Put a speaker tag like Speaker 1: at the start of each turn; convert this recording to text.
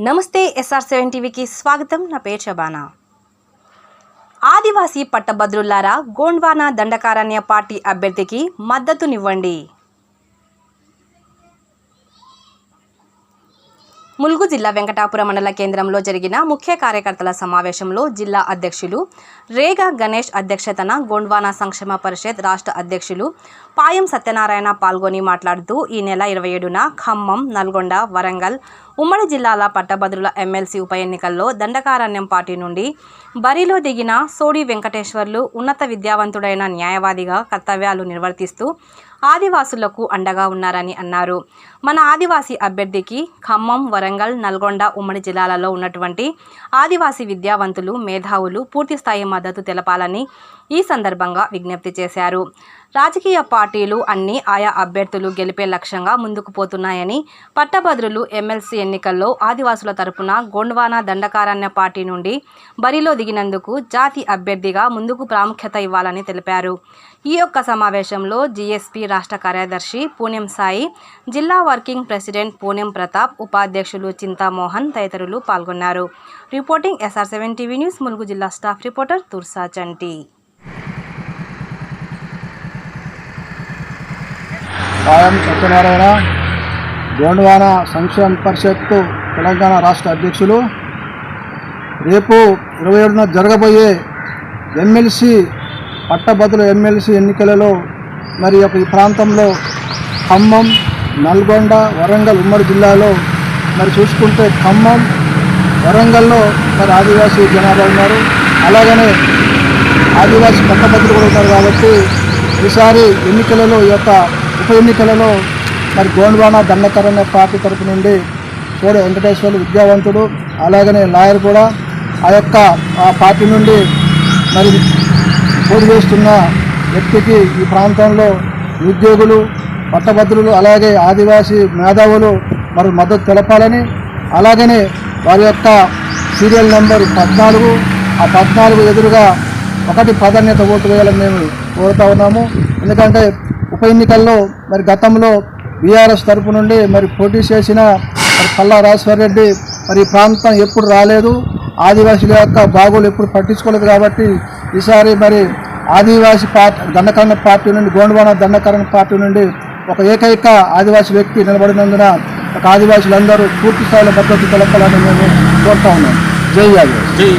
Speaker 1: నమస్తే SR7 టీవీకి స్వాగతం. నా పేరు శబానా. ఆదివాసీ పట్టభద్రులారా, గోండ్వానా దండకారణ్య పార్టీ అభ్యర్థికి మద్దతునివ్వండి. ములుగు జిల్లా వెంకటాపురం మండల కేంద్రంలో జరిగిన ముఖ్య కార్యకర్తల సమావేశంలో జిల్లా అధ్యక్షులు రేగా గణేష్ అధ్యక్షతన గోండ్వానా సంక్షేమ పరిషత్ రాష్ట్ర అధ్యక్షులు పాయం సత్యనారాయణ పాల్గొని మాట్లాడుతూ ఈ నెల 27న ఖమ్మం, నల్గొండ, వరంగల్ ఉమ్మడి జిల్లాల పట్టభద్రుల ఎమ్మెల్సీ ఉప ఎన్నికల్లో దండకారణ్యం పార్టీ నుండి బరిలో దిగిన సోడి వెంకటేశ్వర్లు ఉన్నత విద్యావంతుడైన న్యాయవాదిగా కర్తవ్యాలు నిర్వర్తిస్తూ ఆదివాసులకు అండగా ఉన్నారని అన్నారు. మన ఆదివాసీ అభ్యర్థికి ఖమ్మం, వరంగల్, నల్గొండ ఉమ్మడి జిల్లాలలో ఉన్నటువంటి ఆదివాసీ విద్యావంతులు, మేధావులు పూర్తిస్థాయి మద్దతు తెలపాలని ఈ సందర్భంగా విజ్ఞప్తి చేశారు. రాజకీయ పార్టీలు అన్నీ ఆయా అభ్యర్థులు గెలిపే లక్ష్యంగా ముందుకు పోతున్నాయని, పట్టభద్రులు ఎమ్మెల్సీ ఎన్నికల్లో ఆదివాసుల తరపున గోండ్వానా దండకారణ్య పార్టీ నుండి బరిలో దిగినందుకు జాతి అభ్యర్థిగా ముందుకు ప్రాముఖ్యత ఇవ్వాలని తెలిపారు. ఈ యొక్క సమావేశంలో జీఎస్పీ రాష్ట్ర కార్యదర్శి పూణెం సాయి, జిల్లా వర్కింగ్ ప్రెసిడెంట్ పూణెం ప్రతాప్, ఉపాధ్యక్షులు చింతామోహన్ తదితరులు పాల్గొన్నారు. Reporting SR7 TV news, Mulugu జిల్లా స్టాఫ్ రిపోర్టర్ తుర్సా చంటి.
Speaker 2: పాయం సత్యనారాయణ, గోండ్వానా సంక్షేమ పరిషత్ తెలంగాణ రాష్ట్ర అధ్యక్షులు. రేపు 27న జరగబోయే ఎమ్మెల్సీ పట్టభద్రుల ఎమ్మెల్సీ ఎన్నికలలో మరి ఈ ప్రాంతంలో ఖమ్మం, నల్గొండ, వరంగల్ ఉమ్మడి జిల్లాలో మరి చూసుకుంటే ఖమ్మం, వరంగల్లో మరి ఆదివాసీ జనాభా ఉన్నారు. అలాగనే ఆదివాసీ పట్టభద్రులు కూడా ఉన్నారు. కాబట్టి ఈసారి ఎన్నికలలో ఈ యొక్క ఉప ఎన్నికలలో మరి గోండ్వానా దండకారణ్య పార్టీ తరపు నుండి సోడి వెంకటేశ్వర్లు విద్యావంతుడు, అలాగనే లాయర్ కూడా ఆ పార్టీ నుండి మరి పోటీ చేస్తున్న వ్యక్తికి ఈ ప్రాంతంలో ఉద్యోగులు, పట్టభద్రులు, అలాగే ఆదివాసీ మేధావులు మరి మద్దతు తెలపాలని, అలాగనే వారి యొక్క సీరియల్ నెంబర్ 14, ఆ 14 ఎదురుగా 1 ప్రాధాన్యత ఓటు వేయాలని మేము కోరుతా ఉన్నాము. ఎందుకంటే ఉప ఎన్నికల్లో మరి గతంలో బీఆర్ఎస్ తరపు నుండి మరి పోటీ చేసిన మరి పల్లా రాజేశ్వర రెడ్డి మరి ఈ ప్రాంతం ఎప్పుడు రాలేదు, ఆదివాసుల యొక్క బాగోలు ఎప్పుడు పట్టించుకోలేదు. కాబట్టి ఈసారి మరి ఆదివాసీ దండకారణ్య పార్టీ నుండి, గోండ్వానా దండకారణ్య పార్టీ నుండి ఒక ఏకైక ఆదివాసీ వ్యక్తి నిలబడినందున ఆదివాసులందరూ పూర్తి స్థాయిలో మద్దతు తెలపాలని మేము కోరుతా ఉన్నాం. జై ఆదివాసీ.